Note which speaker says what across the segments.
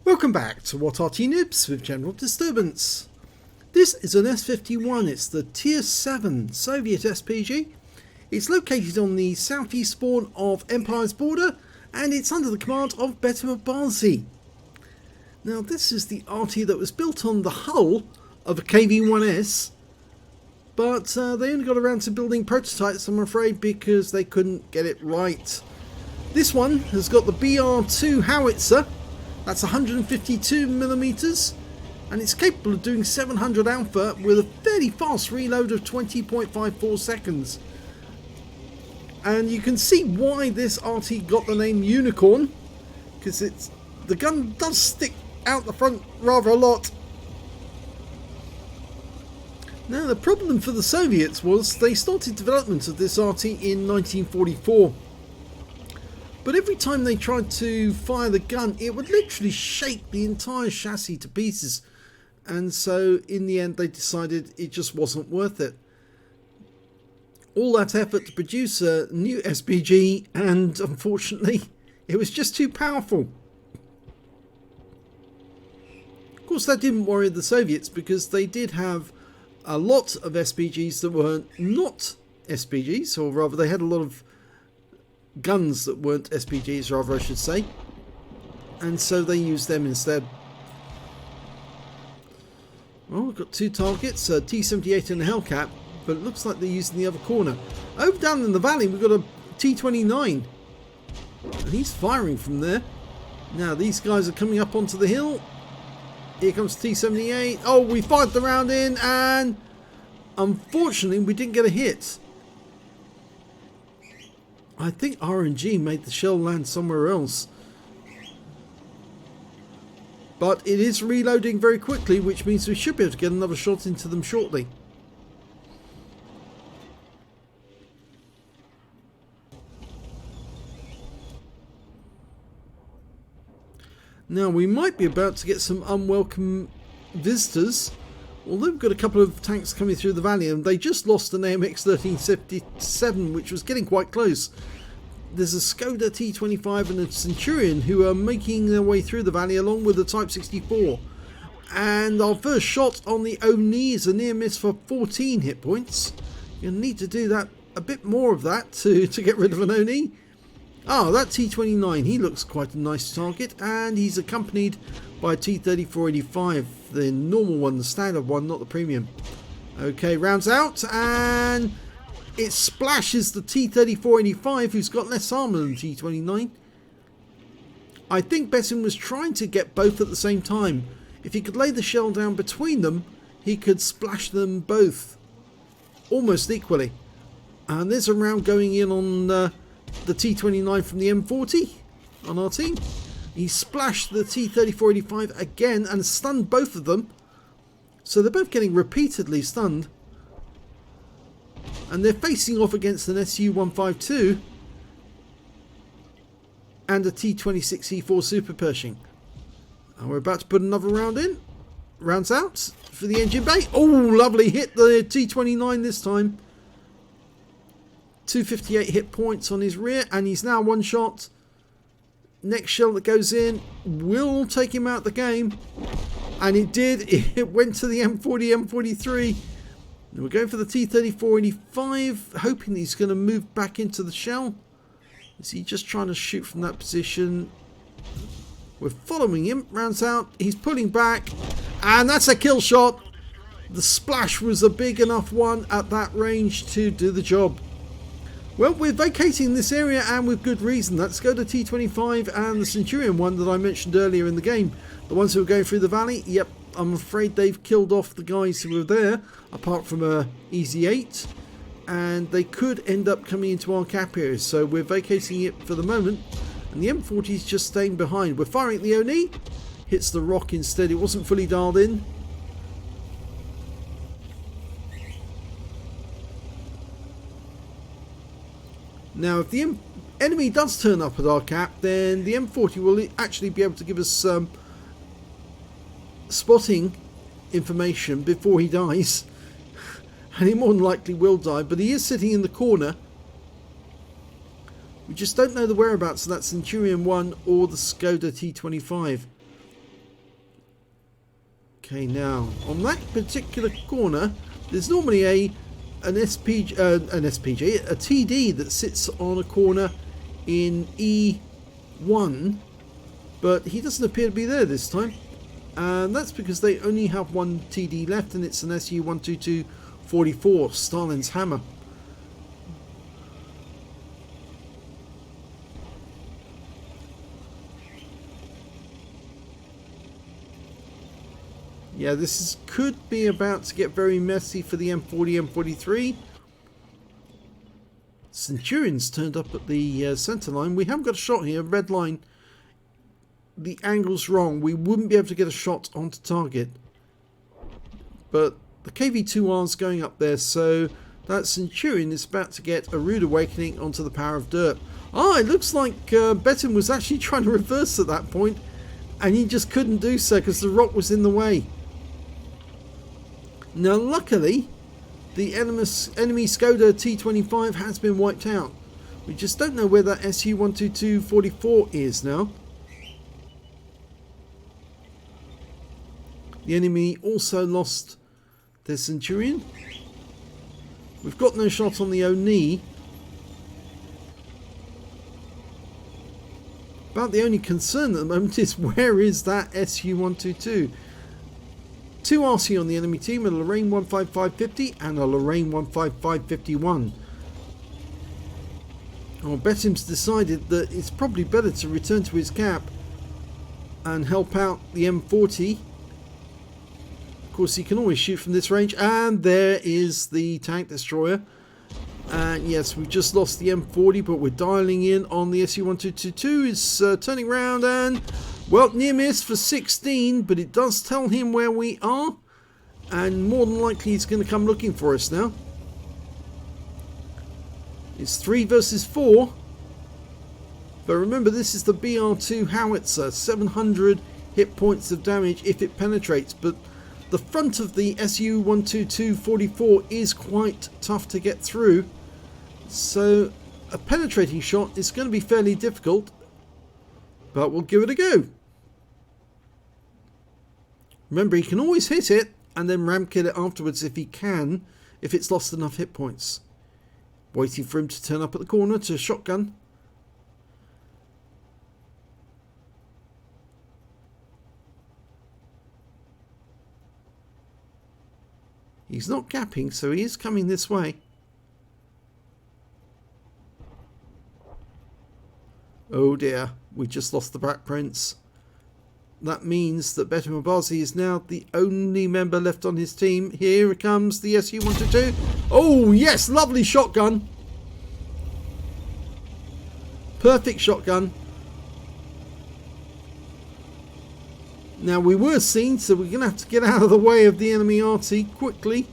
Speaker 1: Welcome back to What Arty Noobs with General Disturbance. This is an S-51, it's the Tier 7 Soviet SPG. It's located on the southeast spawn of Empire's border and it's under the command of BetimAbazi. Now this is the Arty that was built on the hull of a KV-1S, but they only got around to building prototypes, I'm afraid, because they couldn't get it right. This one has got the BR2 howitzer. That's 152mm, and it's capable of doing 700 alpha with a fairly fast reload of 20.54 seconds. And you can see why this Arty got the name Unicorn, because the gun does stick out the front rather a lot. Now the problem for the Soviets was they started development of this Arty in 1944. But every time they tried to fire the gun, it would literally shake the entire chassis to pieces. And so in the end they decided it just wasn't worth it. All that effort to produce a new SPG, and unfortunately it was just too powerful. Of course that didn't worry the Soviets, because they did have a lot of SPGs that were not SPGs, or rather they had a lot of guns that weren't SPGs, rather I should say, and so they used them instead. Well, we've got two targets, a T-78 and a Hellcat, but it looks like they're using the other corner. Over down in the valley we've got a T-29, and he's firing from there. Now these guys are coming up onto the hill. Here comes T-78. Oh, we fired the round in, and unfortunately we didn't get a hit. I think RNG made the shell land somewhere else. But it is reloading very quickly, which means we should be able to get another shot into them shortly. Now we might be about to get some unwelcome visitors. Although we've got a couple of tanks coming through the valley, and they just lost an AMX 1377, which was getting quite close. There's a SHOKU T25 and a Centurion who are making their way through the valley along with the Type 64. And our first shot on the Oni is a near miss for 14 hit points. You'll need to do that, a bit more of that to get rid of an Oni. Ah, that T29, he looks quite a nice target, and he's accompanied by a T3485, the normal one, the standard one, not the premium. Okay, rounds out, and it splashes the T3485, who's got less armor than the T29. I think Betim was trying to get both at the same time. If he could lay the shell down between them, he could splash them both almost equally. And there's a round going in on the T29 from the M40 on our team. He splashed the T3485 again and stunned both of them. So they're both getting repeatedly stunned. And they're facing off against an SU-152 and a T26E4 Super Pershing. And we're about to put another round in. Rounds out for the engine bay. Oh, lovely. Hit the T29 this time. 258 hit points on his rear, and he's now one shot. Next shell that goes in will take him out the game, and it did. It went to the M40, M43. And we're going for the T3485, hoping he's going to move back into the shell. Is he just trying to shoot from that position? We're following him. Rounds out. He's pulling back, and that's a kill shot. The splash was a big enough one at that range to do the job. Well, we're vacating this area, and with good reason. Let's go to T25 and the Centurion one that I mentioned earlier in the game. The ones who are going through the valley, yep, I'm afraid they've killed off the guys who were there, apart from a Easy 8. And they could end up coming into our cap area, so we're vacating it for the moment. And the M40 is just staying behind. We're firing at the Oni. Hits the rock instead. It wasn't fully dialed in. Now, if the enemy does turn up at our cap, then the M40 will actually be able to give us spotting information before he dies. And he more than likely will die, but he is sitting in the corner. We just don't know the whereabouts of that Centurion 1 or the SHOKU T25. Okay, now on that particular corner, there's normally a TD that sits on a corner in E1, but he doesn't appear to be there this time, and that's because they only have one TD left, and it's an SU-12244 Stalin's Hammer. Yeah, could be about to get very messy for the M40, M43. Centurion's turned up at the centre line. We haven't got a shot here. Red line. The angle's wrong. We wouldn't be able to get a shot onto target. But the KV-2R's going up there, so that Centurion is about to get a rude awakening onto the power of dirt. Ah, it looks like Betim was actually trying to reverse at that point, and he just couldn't do so because the rock was in the way. Now luckily, the enemy Skoda T25 has been wiped out. We just don't know where that SU-12244 is now. The enemy also lost their Centurion. We've got no shot on the Oni. About the only concern at the moment is where is that SU-122? Two Arty on the enemy team, a Lorraine 15550 and a Lorraine 15551. Oh, Betim's decided that it's probably better to return to his cap and help out the M40. Of course, he can always shoot from this range, and there is the tank destroyer. And yes, we've just lost the M40, but we're dialing in on the SU-1222. It's turning around and, well, near miss for 16, but it does tell him where we are, and more than likely he's going to come looking for us now. It's 3 versus 4, but remember, this is the BR2 howitzer, 700 hit points of damage if it penetrates, but the front of the SU-12244 is quite tough to get through, so a penetrating shot is going to be fairly difficult, but we'll give it a go. Remember, he can always hit it and then ram kill it afterwards if he can, if it's lost enough hit points. Waiting for him to turn up at the corner to shotgun. He's not gapping, so he is coming this way. Oh dear, we just lost the Black Prince. That means that BetimAbazi is now the only member left on his team. Here comes the SU-122. Oh yes, lovely shotgun. Perfect shotgun. Now we were seen, so we're going to have to get out of the way of the enemy Arty quickly.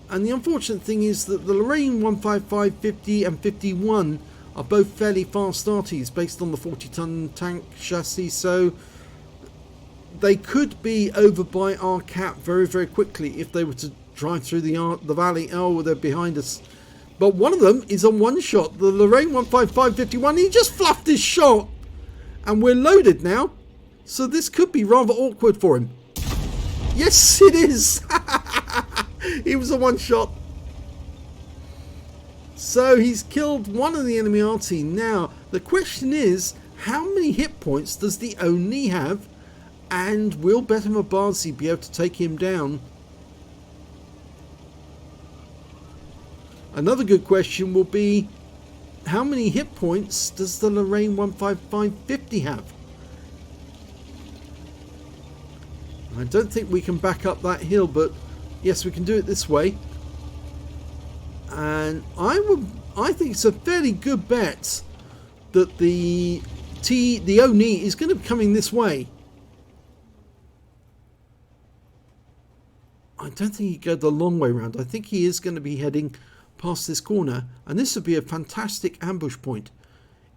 Speaker 1: And the unfortunate thing is that the Lorraine 155, 50 and 51 are both fairly fast Artys based on the 40-ton tank chassis, so they could be over by our cap very, very quickly if they were to drive through the valley. Oh, they're behind us. But one of them is on one shot. The Lorraine 155, 51, he just fluffed his shot. And we're loaded now. So this could be rather awkward for him. Yes, it is. He was a one shot. So he's killed one of the enemy Arty. Now, the question is, how many hit points does the Oni have? And will BetimAbazi be able to take him down? Another good question will be, how many hit points does the Lorraine 15550 have? I don't think we can back up that hill, but yes, we can do it this way. And I think it's a fairly good bet that the Oni is going to be coming this way. I don't think he'd go the long way round. I think he is going to be heading past this corner, and this would be a fantastic ambush point.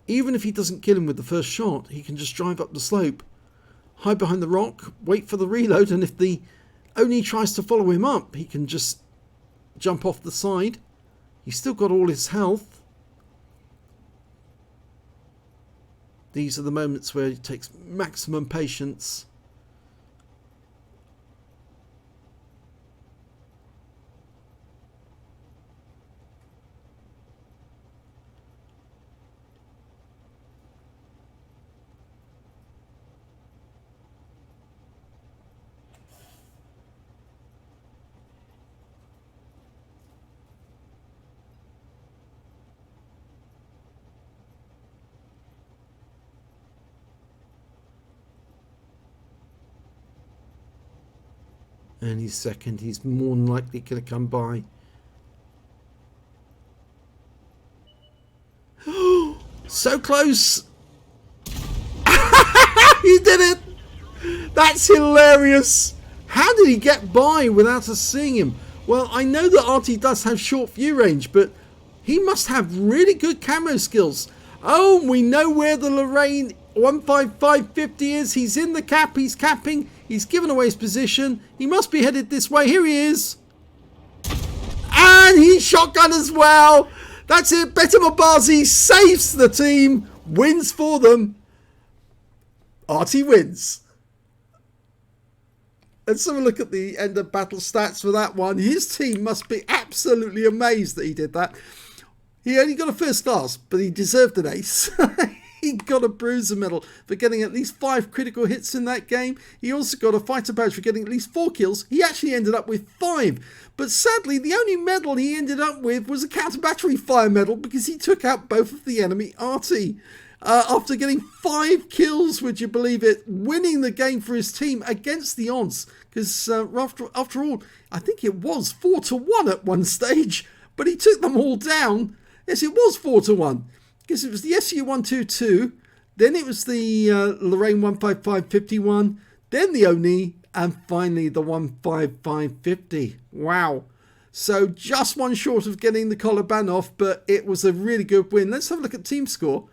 Speaker 1: Even if he doesn't kill him with the first shot, he can just drive up the slope, hide behind the rock, wait for the reload, and if the Oni tries to follow him up, he can just jump off the side. He's still got all his health. These are the moments where it takes maximum patience. And he's second. He's more than likely going to come by. So close. He did it. That's hilarious. How did he get by without us seeing him? Well, I know that Arty does have short view range, but he must have really good camo skills. Oh, we know where the Lorraine 15550 is. He's in the cap. He's capping. He's given away his position. He must be headed this way. Here he is. And he's shotgun as well. That's it. BetimAbazi saves the team. Wins for them. Arty wins. Let's have a look at the end of battle stats for that one. His team must be absolutely amazed that he did that. He only got a first class, but he deserved an ace. He got a bruiser medal for getting at least 5 critical hits in that game. He also got a fighter badge for getting at least 4 kills. He actually ended up with 5. But sadly, the only medal he ended up with was a counter battery fire medal because he took out both of the enemy Arty. After getting 5 kills, would you believe it, winning the game for his team against the odds. Because after all, I think it was 4-1 at one stage, but he took them all down. Yes, it was 4-1. Because it was the SU-122, then it was the Lorraine 15551, then the Oni, and finally the 15550. Wow. So just one short of getting the collar ban off, but it was a really good win. Let's have a look at team score.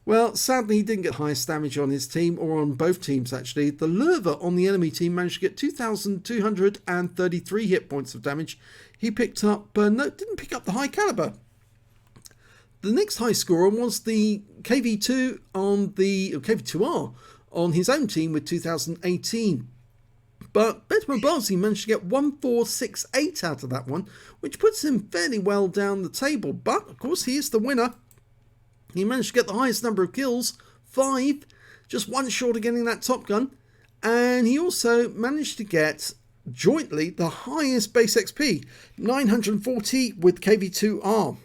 Speaker 1: Well, sadly, he didn't get highest damage on his team, or on both teams actually. The Lurver on the enemy team managed to get 2,233 hit points of damage. He picked up, didn't pick up the high caliber. The next high scorer was the KV2 on the KV2R on his own team with 2018. But BetimAbazi managed to get 1468 out of that one, which puts him fairly well down the table. But of course, he is the winner. He managed to get the highest number of kills, 5, just one short of getting that Top Gun. And he also managed to get jointly the highest base XP, 940 with KV2R.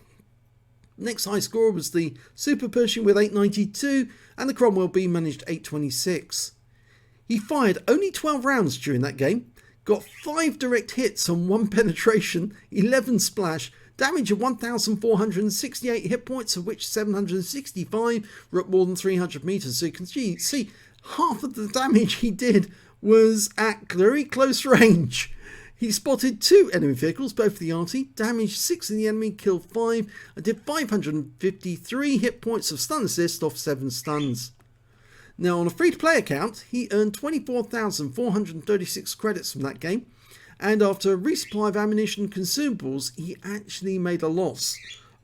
Speaker 1: Next high score was the Super Pershing with 892, and the Cromwell B managed 826. He fired only 12 rounds during that game, got 5 direct hits on 1 penetration, 11 splash, damage of 1,468 hit points, of which 765 were at more than 300 meters. So you can see half of the damage he did was at very close range. He spotted 2 enemy vehicles, both the Arty, damaged 6 of the enemy, killed 5, and did 553 hit points of stun assist off 7 stuns. Now, on a free-to-play account, he earned 24,436 credits from that game, and after a resupply of ammunition and consumables, he actually made a loss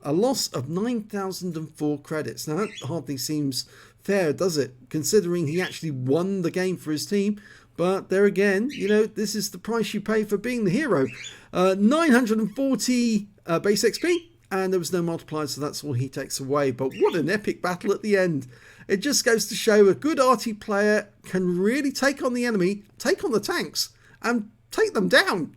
Speaker 1: of 9,004 credits. Now, that hardly seems fair, does it, considering he actually won the game for his team? But there again, you know, this is the price you pay for being the hero. 940 base XP, and there was no multiplier, so that's all he takes away. But what an epic battle at the end. It just goes to show a good Arty player can really take on the enemy, take on the tanks, and take them down.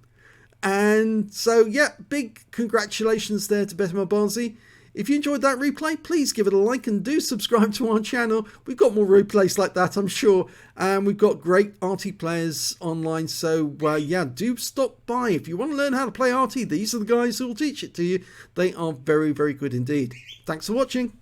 Speaker 1: And so, yeah, big congratulations there to BetimAbazi. If you enjoyed that replay, please give it a like and do subscribe to our channel. We've got more replays like that, I'm sure. And we've got great Arty players online. So, yeah, do stop by. If you want to learn how to play Arty, these are the guys who will teach it to you. They are very, very good indeed. Thanks for watching.